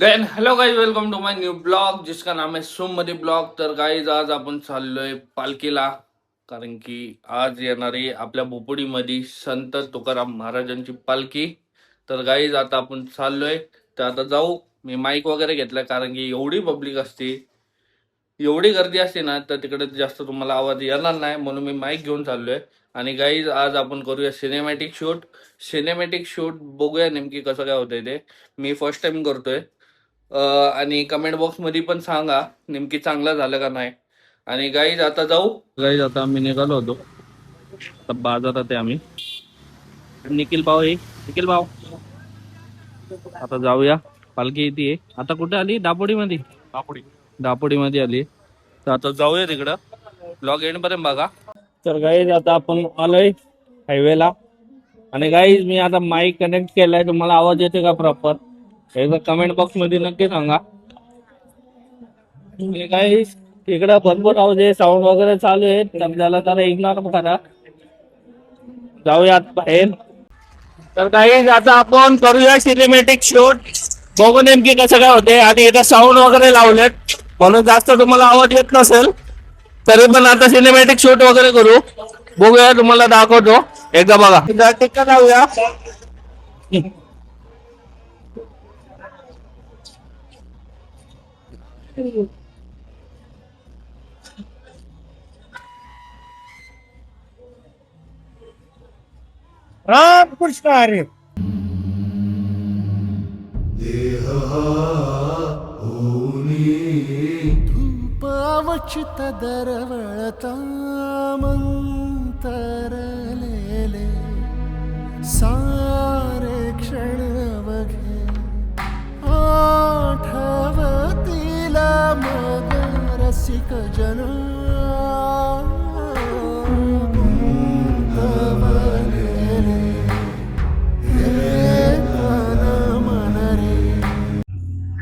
Then hello guys, welcome to my new blog जिसका नाम है सोममधी ब्लॉग. तर गाइज आज आपण चाललोय पालखीला, कारण की आज येणारी आपल्या भोपडीमध्ये संत तुकाराम महाराजांची पालखी. तर गाइज आता आपण चाललोय. तर आता जाऊ. मी माईक वगैरे घेतलाय कारण की एवढी पब्लिक असते, एवढी गर्दी असते ना, तर तिकडे जास्त तुम्हाला आवाज येणार नाही, म्हणून मी माईक घेऊन चाललोय. आणि गाईज आज आपण करूया सिनेमॅटिक शूट. सिनेमॅटिक शूट बघूया नेमकी कसं काय होतंय ते. मी फर्स्ट टाइम करतोय. आणि कमेंट बॉक्स मध्ये पण सांगा नेमकी चांगलं झालं का नाही. आणि गाईज आता जाऊ. गाईज आता आम्ही निघालो होतो, आता बाजारात आहे आम्ही. निखिल भाऊ आहे, निखिल भाऊ. आता जाऊया. पालखी येते. आता कुठे आली? दापोडीमध्ये. दापोडीमध्ये आली. तर आता जाऊया तिकडं. ब्लॉग एंड पर्यंत बघा. तर गाईज आता आपण आलोय हायवेला. आणि गाईज मी आता माईक कनेक्ट केलाय. तुम्हाला आवाज येते का प्रॉपर? एकदा कमेंट बॉक्स मध्ये नक्की सांगा. गाईज इकडं भरपूर आवाज आहे, साऊंड वगैरे चालू आहे, तर त्याला जरा इग्नोर करा. जाऊया बाहेर. तर गाईज आता आपण करूया सिनेमॅटिक शूट. बघू नेमकी कसं काय होते. आणि इथं साऊंड वगैरे लावलेत, म्हणून जास्त तुम्हाला आवाज येत नसेल. तरी पण आता सिनेमॅटिक शूट वगैरे करू. बघूया, तुम्हाला दाखवतो. एकदा बघा. टिक्का जाऊया. राम कृष्ण हरी. धूप अवचित दरवळता मंतरलेले सारे क्षण अवघे आठवतील मग रसिक जन गुंतवलेले हे तन मन रे.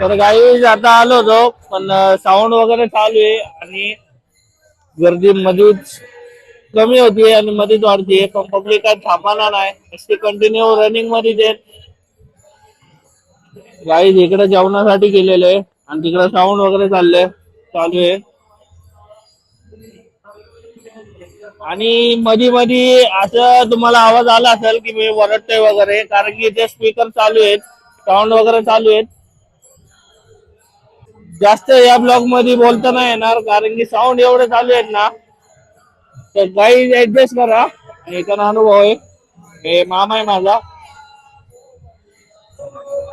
तर गाईज आता आलो होतो, पण साऊंड वगैरे चालू आहे आणि गर्दी मध्येच कमी होती आणि मध्येच वाढते. पण पब्लिक काय थांबणार नाही, नुसती कंटिन्यू रनिंग मध्ये देत. गाईज इकडे जेवणासाठी गेलेले आहे आणि तिकडे साऊंड वगैरे चालू आहे. आणि मधी मधी असं तुम्हाला आवाज आला असेल की मी वरडतोय वगैरे, कारण की ते स्पीकर चालू आहेत, साऊंड वगैरे चालू आहेत. जास्त या ब्लॉग मध्ये बोलता नाही येणार, कारण की साऊंड एवढे चालू आहेत ना. तर गाईज ऍडजस्ट करा. एका अनुभव आहे, हे मामा आहे माझा.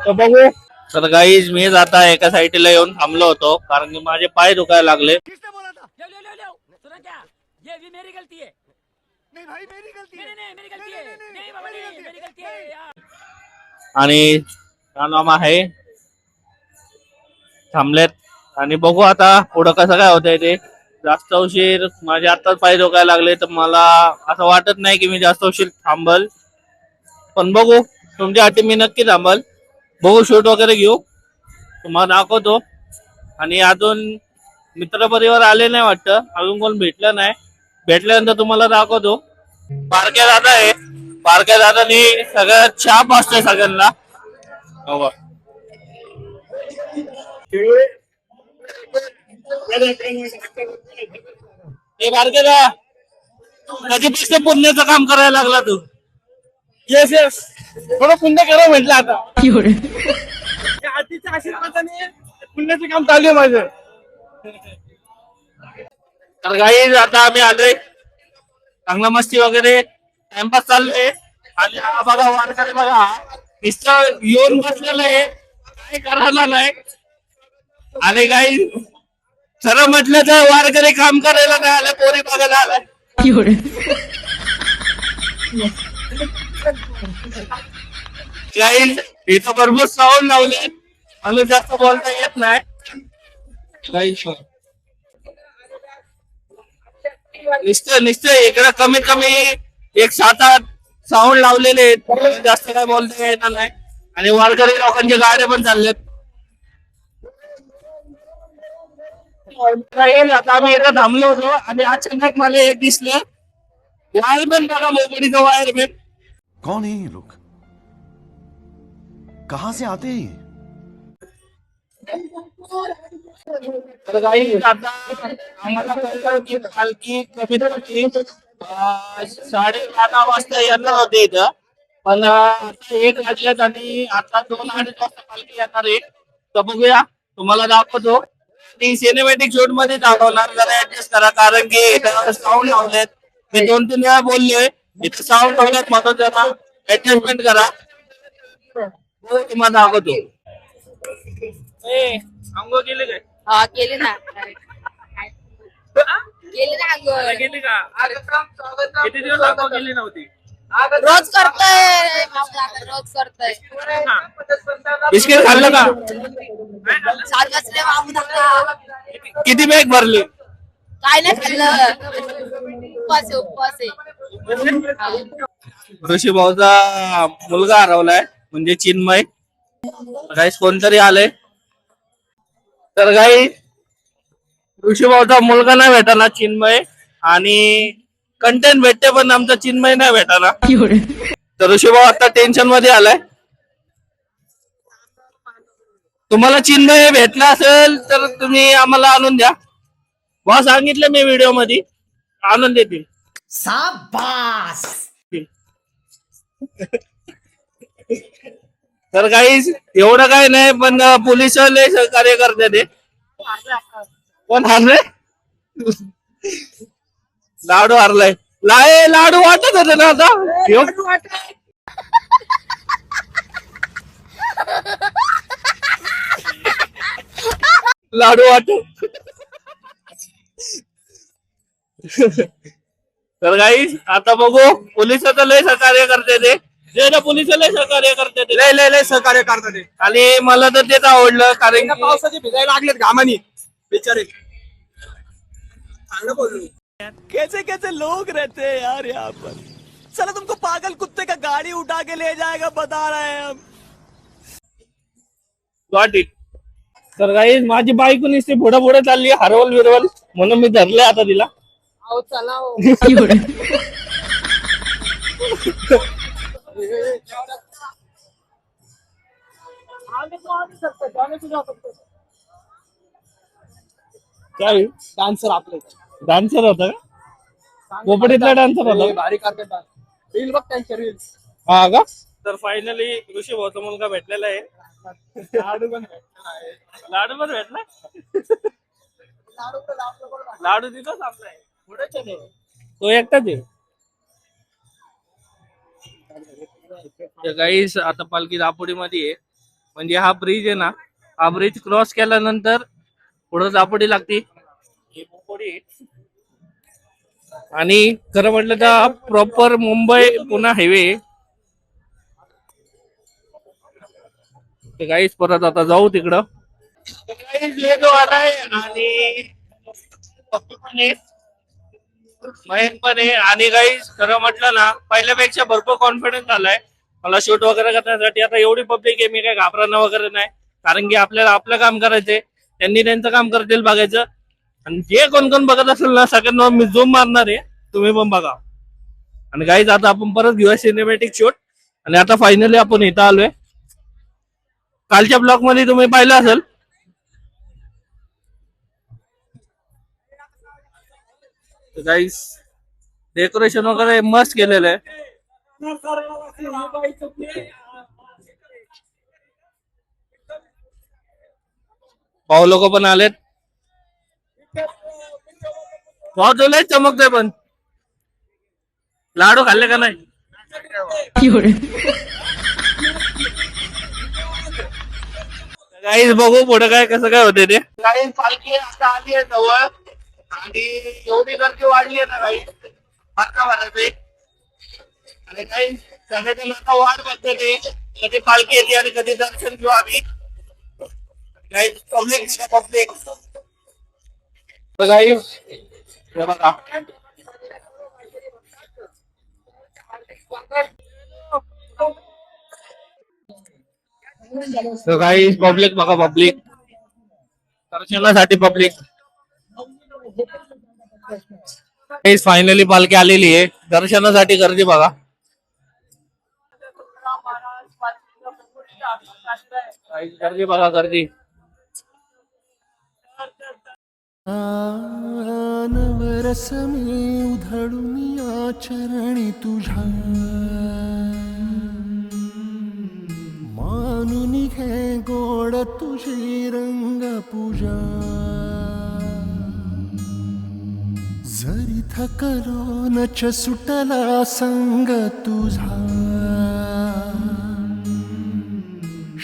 तर बघू. तर गाईज मी आता एका साईडला येऊन थांबलो होतो, कारण की माझे पाय दुखायला लागले. किसने बोला था? ले ले ले ले सुना क्या? ये भी मेरी गलती है. नहीं भाई मेरी गलती है. नहीं नहीं मेरी गलती है. नहीं बाबा नहीं मेरी गलती है यार. आणि नाम आहे थांबलेत. आणि बघू आता पुढं कसं काय होतंय ते. जास्त उशीर, माझे आताच पाय दुखायला लागले, तर मला असं वाटत नाही की मी जास्त उशीर थांबल. पण बघू, तुमच्यासाठी मी नक्की थांबल. बघू, शूट वगैरे घेऊ, तुम्हाला दाखवतो. आणि अजून मित्रपरिवार आले नाही वाटतं, अजून कोण भेटलं नाही. भेटल्यानंतर तुम्हाला दाखवतो. बारक्या दादा आहे, बारक्या दादानी सगळं चहा पाजतोय सगळ्यांना. हो. हे बारक्या दा, कधीपासून पुण्याचं काम करायला लागला तू? येस येस, थोडं पुण्य करा म्हटलं आता. त्या आजीच्या आशीर्वादाने पुण्याचं काम चालू आहे माझं. तर काही आता आम्ही आलोय, चांगला मस्ती वगैरे टाइमपास चाललोय. आणि हा बघा वारकरी बघा, नुसतं येऊन बसलेलं आहे, काही करायला नाही. आणि काही खरं म्हटलं तर वारकरी काम करायला नाही आलं, पोरी बघायला आलाय. काही इथं भरपूर साऊंड लावले, मला जास्त बोलता येत नाही. काही निश्चय इकडे कमीत कमी एक 7-8 साऊंड लावलेले आहेत, जास्त काय बोलता येणार नाही. आणि वारकरी लोकांचे गाड्या पण चाललेत. आता आम्ही इथं थांबलो होतो आणि अचानक मला एक दिसलं, वायरमॅन बघा, मोबडीचा वायरमॅन. कौन है ये लोग? कहां से आते हैं ये? तर काही आता आम्हाला कळलं की पालखी कमीत कमी 11:30 वाजता येणार होते इथं. पण आता 1 वाजल्यात आणि आता 2-2:30 वाजता पालखी येणार आहे. तर बघूया, तुम्हाला दाखवतो. ती सिनेमॅटिक शूट मध्ये दाखवणार, जरा ऍडजस्ट करा कारण की इथं साऊंड लावलेत. मी 2-3 वेळा बोललोय, इथं साऊंड लावलेत म्हणून जरा ऍडजस्टमेंट करा. हो, तुम्हाला दाखवतो. अंगो गेले काय? हा केली ना केली ना अंघोळ. गेली का? किती दिवस अंगो गेली नव्हती? रोज करतोय रोज करतोय. बिस्किट खाल्लं का? सात वाजले मागू नका. किती बॅग भरली? काय नाही खाल्लं. उपवास आहे. ऋषी भाऊचा मुलगा हरवलाय, म्हणजे चिन्मय. गाईस कोणतरी आलंय. तर गाई ऋषी भाऊचा मुलगा नाही भेटाना चिन्मय, आणि कंटेंट भेटते पण आमचा चिन्मय नाही भेटाना. तर ऋषी भाऊ आता टेन्शन मध्ये आलाय. तुम्हाला चिन्मय भेटला असेल तर तुम्ही आम्हाला आणून द्या. भाऊ सांगितलं मी व्हिडिओ मध्ये, आणून देतील. तर काही एवढं काय नाही, पण पोलिस लय सहकार्य करते ते. कोण हारले? लाडू हारलाय. लाडू वाटत होते ना आता. लाडू वाटत. तर काही आता बघू, पोलिस तर लय सहकार्य करते ते. पोलिस लय सहकार्य करते ते, लय सहकार्य करतात ते. आणि मला तर तेच आवडलं कारण पावसाचे भिजायला लागलेत घामानी बिचारे. चांगलं बोललो. कैसे कैसे लोग रहते हैं यार यहाँ पर. चलो तुमको पागल कुत्ते का गाड़ी उठा के ले जाएगा, बता रहे हैं हम. तर काही माझी बायको नुसती पुढे पुढे चालली, हरवल बिरवल, म्हणून मी धरले आता तिला. काय डान्सर आपले डान्सर होता का? पोपडीतला डान्सर होता का? भारी करतात. रील बघ त्यांच्या रील. हा का? तर फायनली ऋषी भाऊचा मुलगा भेटलेला आहे. लाडू पण लाडू पण भेटला. लाडू तिथंच आपला आहे, पुढेच आहे तो एकटाच आहे. गाईस आता पालखी दापोडीमध्ये आहे, म्हणजे हा ब्रिज आहे ना, हा ब्रिज क्रॉस केल्यानंतर पुढे दापोडी लागते. ही दापोडी आहे. आणि खरं म्हटलं तर हा प्रॉपर मुंबई पुणे हायवे. गाईस परत आता जाऊ तिकडं. आणि महेश पण आहे. आणि गाईस खरं म्हटलं ना, पहिल्यापेक्षा भरपूर कॉन्फिडन्स आलाय मला शूट वगैरे करण्यासाठी. आता एवढी पब्लिक आहे, मी काय घाबरणं वगैरे नाही, कारण की आपल्याला आपलं काम करायचंय, त्यांनी त्यांचं काम करतील बघायचं. आणि जे कोण कोण बघत असेल ना, सगळ्यांना मी झूम मारणार आहे, तुम्ही पण बघा. आणि गाईज आता आपण परत घेऊया सिनेमॅटिक शूट. आणि आता फायनली आपण इथं आलोय. कालच्या ब्लॉग मध्ये तुम्ही पाहिलं असेल. गाईज डेकोरेशन वगैरे मस्त केलेलं आहे. भाऊ लोक पण आलेत. भाऊ तुला चमकतोय. पण लाडू खाल्ले का नाही? गाईज बघू पुढे काय कसं काय होते ते. गाईज पालखी आता आली आहे जवळ, आणि एवढी गर्दी वाढली आहे ना गाईज, आणि काही सगळ्याजण आता वाट बघते ते कधी पालखी येते आणि कधी दर्शन घेऊ आम्ही. गाईज पब्लिक गाईज बघा. गाईज पब्लिक बघा, पब्लिक दर्शनासाठी पब्लिक. फायनली पालखी आलेली आहे, दर्शनासाठी गर्दी बघा. गर्दी बघा, गर्दी. नवरस मी उधळून आचरणी तुझ्या मानून घे गोड तुझी रंग पूजा जरी थकलो नच सुटला संग तुझा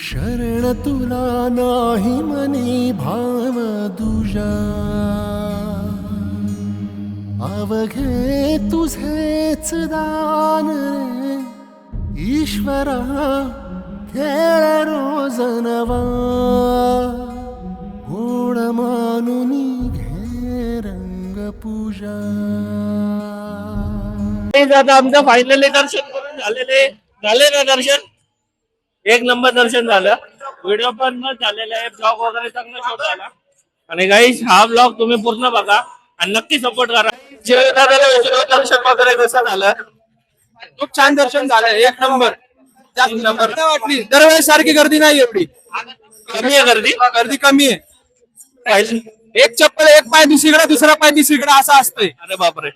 शरण तुला नाही मनी भाव दुजा अवघे तुझेच दान रे ईश्वरा खेळ रोज नवा गोड मानून घे रंग पूजा आता आमचं फायनली दर्शन करून झाले ना दर्शन. एक नंबर दर्शन झालं. व्हिडिओ पण झालेला आहे. ब्लॉग वगैरे चांगला शूट झाला. आणि गाईस हा ब्लॉग तुम्ही पूर्ण बघा आणि नक्की सपोर्ट करा. दर्शन वगैरे कसं झालं? खूप छान दर्शन झालं. एक नंबर. जास्त नंबर नाही वाटली. दरवेळेस सारखी गर्दी नाही एवढी. कमी आहे गर्दी. गर्दी कमी आहे. एक चप्पल एक पाय दुसरीकडे दुसरा पाय दुसरीकडे असं असतंय. अरे बापरे.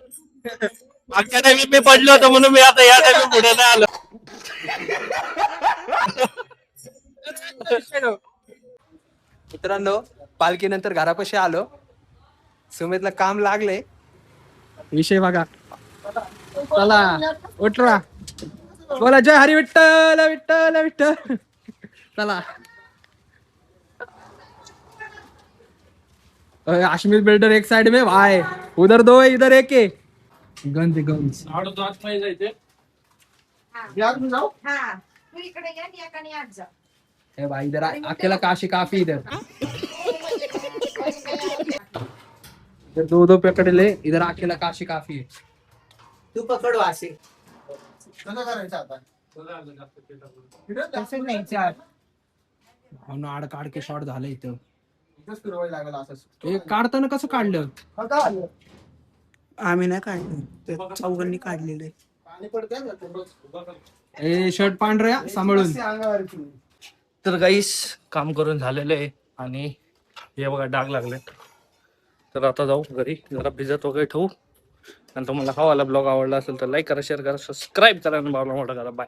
मागच्या टाइमी मी पडलो होतो म्हणून मी आता या टाइमी पुढे नाही आलो. मित्रांनो पालखीनंतर घरापाशी आलो. सुमितला काम लागले. विषय बघा. चला उठरा. बोला जय हरी विठ्ठल विठ्ठल विठ्ठल. चला आशमीर बिल्डर एक साइड में भाई उधर दो है इधर एक है. गंज गंज ए भाई इधर अकेला काशी काफी इधर दो पकड़ ले. इधर अकेला काशी काफी है. तू पकड़ वासी. आड काढ के शॉट झालं इथं. काढताना कसं काढलं? आम्ही नाही काढलं, चौघांनी काढलेले. ए शर्ट पांढऱ्या सांभाळून. तर गाईस काम करून झालेलं आहे आणि हे बघा डाग लागले. तर आता जाऊ घरी जरा भिजत वगैरे ठेवू. आणि तुम्हाला हा वाला ब्लॉग आवडला असेल तर लाईक करा, शेअर करा, सबस्क्राईब करा आणि भावना मोठा करा. बाय.